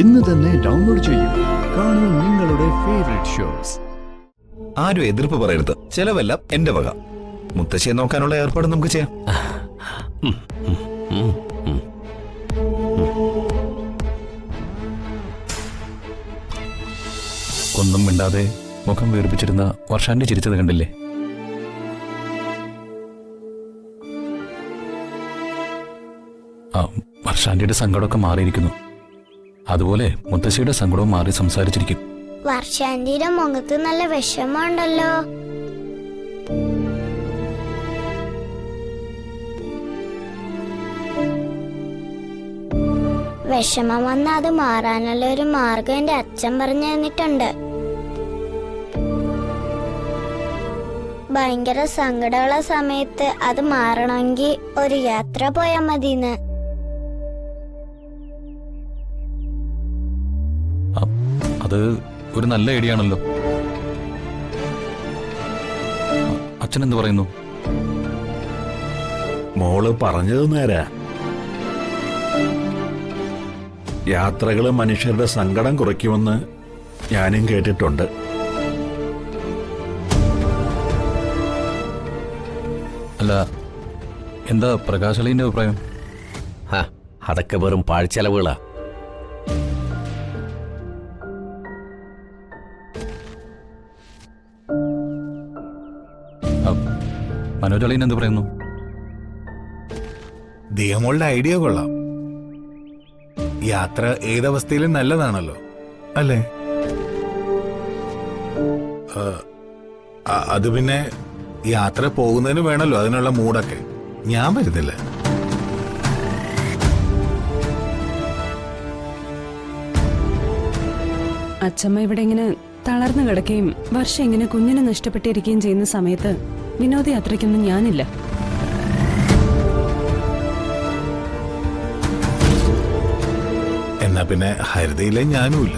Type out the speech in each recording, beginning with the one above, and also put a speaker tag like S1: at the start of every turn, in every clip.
S1: ഇന്ന് തന്നെ ഡൗൺലോഡ് ചെയ്യൂ. കാണൂ നിങ്ങളുടെ ഫേവറേറ്റ് ഷോസ്.
S2: ആരും എതിർപ്പ് പറയരുത്. ചെലവെല്ലാം എന്റെ വക. മുത്തശ്ശിയെ നോക്കാനുള്ള ഏർപ്പാട് നമുക്ക് ചെയ്യാം.
S3: ഒന്നും മിണ്ടാതെ മുഖം വീർപ്പിച്ചിരുന്ന വർഷാന്റെ ചിരിച്ചത് കണ്ടില്ലേ? വർഷാന്റിയുടെ സങ്കടമൊക്കെ മാറിയിരിക്കുന്നു. അതുപോലെ മുത്തശ്ശിയുടെ സങ്കടവും മാറി സംസാരിച്ചിരിക്കും.
S4: വർഷാന്റിയുടെ മുഖത്ത് നല്ല വിഷമമുണ്ടല്ലോ. വിഷമം വന്ന അത് മാറാനുള്ള ഒരു മാർഗം എന്റെ അച്ഛൻ പറഞ്ഞു തന്നിട്ടുണ്ട്. ഭയങ്കര സങ്കടമുള്ള സമയത്ത് അത് മാറണമെങ്കിൽ ഒരു യാത്ര പോയാ മതിന്ന്.
S3: അത് ഒരു നല്ല ഐഡിയ ആണല്ലോ. അച്ഛൻ എന്ത് പറയുന്നു?
S5: മോള് പറഞ്ഞത് നേരാ. യാത്രകള് മനുഷ്യരുടെ സങ്കടം കുറയ്ക്കുമെന്ന് ഞാനും കേട്ടിട്ടുണ്ട്.
S3: അല്ല, എന്താ പ്രകാശളിന്റെ അഭിപ്രായം?
S6: അതൊക്കെ വെറും പാഴ്ചെലവുകളാ.
S3: മനോജളിന് എന്ത് പറയുന്നു?
S7: ദിയമോളുടെ ഐഡിയ കൊള്ളാം. യാത്ര ഏതവസ്ഥയിലും നല്ലതാണല്ലോ, അല്ലേ? അത് പിന്നെ യാത്ര പോകുന്നതിന് വേണമല്ലോ അതിനുള്ള മൂടൊക്കെ. ഞാൻ വരുന്നില്ല.
S8: അച്ഛമ്മ ഇവിടെ ഇങ്ങനെ തളർന്നു കിടക്കുകയും വർഷം ഇങ്ങനെ കുഞ്ഞിനെ നഷ്ടപ്പെട്ടിരിക്കുകയും ചെയ്യുന്ന സമയത്ത് വിനോദയാത്രയ്ക്കൊന്നും ഞാനില്ല.
S7: എന്നാ പിന്നെ ഹരിതയിലെ ഞാനുമില്ല.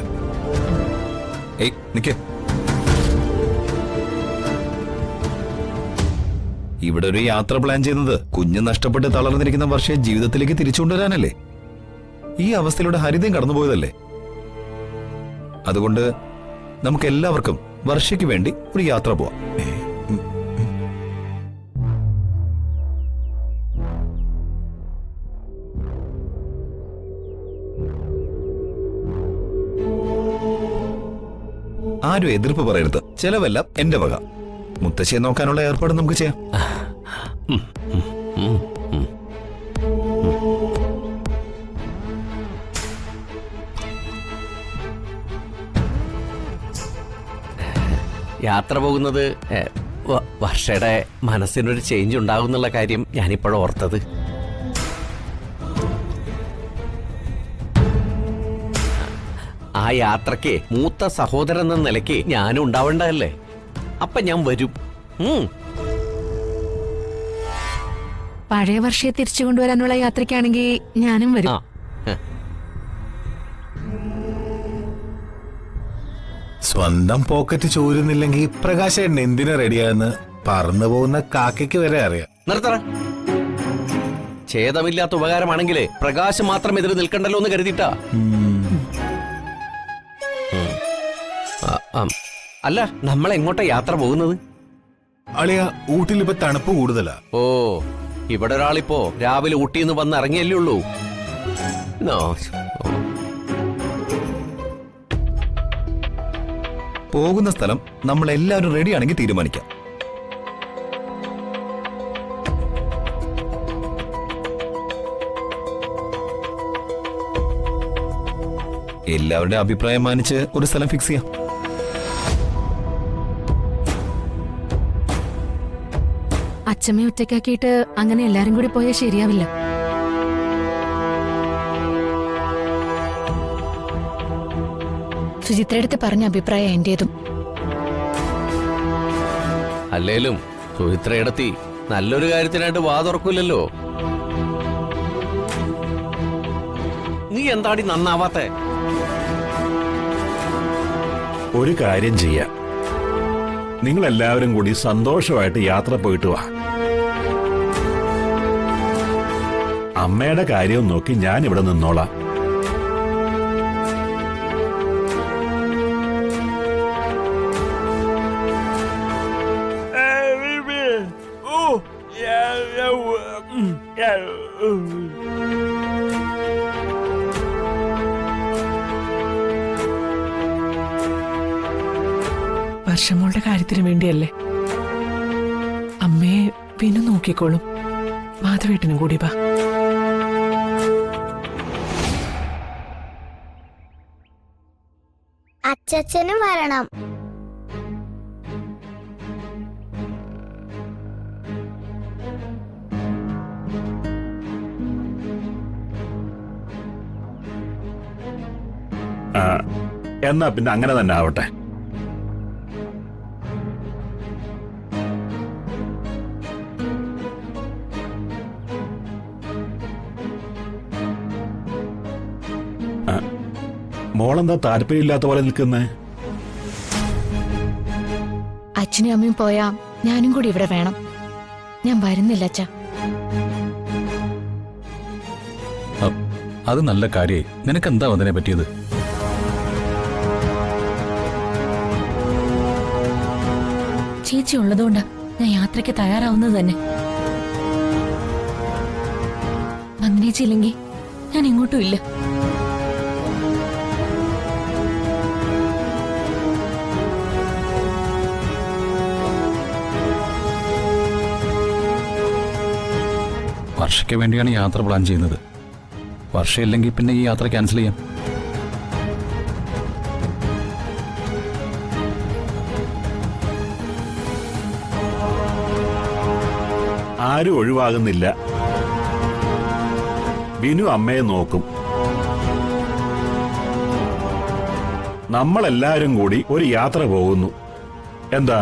S2: ഏയ് നിക്കേ. ഇവിടെ ഒരു യാത്ര പ്ലാൻ ചെയ്യുന്നത് കുഞ്ഞ് നഷ്ടപ്പെട്ട് തളർന്നിരിക്കുന്ന വർഷയെ ജീവിതത്തിലേക്ക് തിരിച്ചുകൊണ്ടുവരാനല്ലേ? ഈ അവസ്ഥയിലൂടെ ഹരിതയും കടന്നുപോയതല്ലേ? അതുകൊണ്ട് നമുക്ക് എല്ലാവർക്കും വർഷയ്ക്ക് വേണ്ടി ഒരു യാത്ര പോവാം. ആരും എതിർപ്പ് പറയരുത്. ചെലവെല്ലാം എന്റെ വക. മുത്തശ്ശിയെ നോക്കാനുള്ള ഏർപ്പാട് നമുക്ക് ചെയ്യാം.
S6: യാത്ര പോകുന്നത് വർഷയുടെ മനസ്സിനൊരു ചേഞ്ച് ഉണ്ടാകും എന്നുള്ള കാര്യം ഞാനിപ്പോഴും ഓർത്തത്. ആ യാത്രക്ക് മൂത്ത സഹോദരൻ എന്ന നിലയ്ക്ക് ഞാനും ഉണ്ടാവേണ്ടതല്ലേ? അപ്പൊ ഞാൻ വരും.
S9: പഴയ വർഷയെ തിരിച്ചു കൊണ്ടുവരാനുള്ള യാത്രയ്ക്കാണെങ്കിൽ ഞാനും വരും.
S7: സ്വന്തം പോക്കറ്റ് ചോരുന്നില്ലെങ്കിൽ പ്രകാശേട്ടൻ എന്തിനാ റെഡിയാന്ന് പറന്നു പോകുന്ന കാക്കയ്ക്ക് വരെ അറിയാം.
S6: നിർത്തറ. ഛേദമില്ലാത്ത ഉപകാരമാണെങ്കിലേ പ്രകാശം മാത്രം എതിര് നിൽക്കണ്ടല്ലോ എന്ന് കരുതിട്ടാ. അല്ല, നമ്മൾ എങ്ങോട്ടാ യാത്ര പോകുന്നത്?
S7: അളിയ, ഊട്ടിൽ ഇപ്പൊ തണുപ്പ് കൂടുതലാ.
S6: ഓ, ഇവിടെ ഒരാളിപ്പോ രാവിലെ ഊട്ടിന്ന് വന്ന് ഇറങ്ങിയല്ലേ ഉള്ളൂ.
S2: പോകുന്ന സ്ഥലം നമ്മൾ എല്ലാവരും റെഡിയാണെങ്കിൽ തീരുമാനിക്കാം. എല്ലാവരുടെ അഭിപ്രായം മാനിച്ച് ഒരു സ്ഥലം ഫിക്സ് ചെയ്യാം.
S9: അച്ഛമ്മയെ ഒറ്റയ്ക്കാക്കിയിട്ട് അങ്ങനെ എല്ലാരും കൂടി പോയാൽ ശരിയാവില്ല. സുചിത്രയുടെ പറഞ്ഞ അഭിപ്രായം എന്റേതും.
S6: അല്ലേലും സുചിത്രയിടത്തി നല്ലൊരു കാര്യത്തിനായിട്ട് വാതുറക്കില്ലല്ലോ. നീ എന്താടി നന്നാവാത്തെ?
S5: ഒരു കാര്യം ചെയ്യാം, നിങ്ങളെല്ലാവരും കൂടി സന്തോഷമായിട്ട് യാത്ര പോയിട്ട് വാ. അമ്മയുടെ കാര്യവും നോക്കി ഞാൻ ഇവിടെ നിന്നോളാം.
S10: വർഷമോളുടെ കാര്യത്തിന് വേണ്ടിയല്ലേ. അമ്മയെ വിനു നോക്കിക്കോളും. മാധവേട്ടനും കൂടി വാ.
S4: അച്ഛനും വരണം.
S5: എന്നാ പിന്നെ അങ്ങനെ തന്നെ ആവട്ടെ. മോളെന്താ താല്പര്യമില്ലാത്ത പോലെ നിൽക്കുന്നേ?
S9: അച്ഛനും അമ്മയും പോയാ ഞാനും കൂടി ഇവിടെ വേണം. ഞാൻ വരുന്നില്ല അച്ഛ.
S3: അത് നല്ല കാര്യമായി. നിനക്കെന്താ അതിനെ പറ്റിയത്?
S9: ചേച്ചി ഉള്ളതുകൊണ്ടാ ഞാൻ യാത്രയ്ക്ക് തയ്യാറാവുന്നത് തന്നെ. നന്ദിനിച്ചില്ലെങ്കിൽ ഞാൻ എങ്ങോട്ടും ഇല്ല.
S3: വർഷയ്ക്ക് വേണ്ടിയാണ് യാത്ര പ്ലാൻ ചെയ്യുന്നത്. വർഷയില്ലെങ്കിൽ പിന്നെ ഈ യാത്ര ക്യാൻസൽ ചെയ്യാം.
S5: ആരും ഒഴിവാകുന്നില്ല. വിനു അമ്മയെ നോക്കും. നമ്മളെല്ലാരും കൂടി ഒരു യാത്ര പോകുന്നു. എന്താ?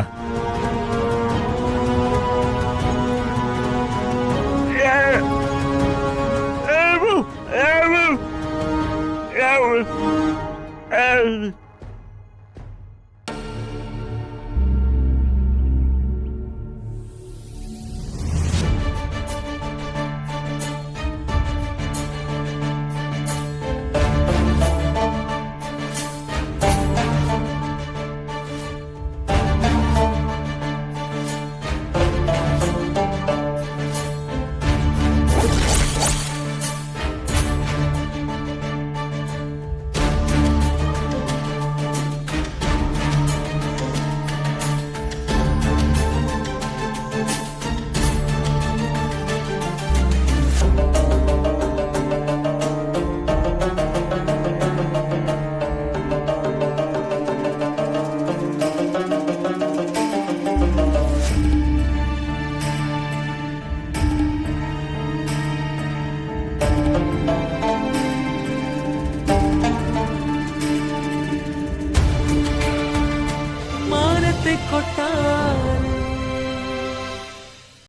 S10: കൊട്ടാ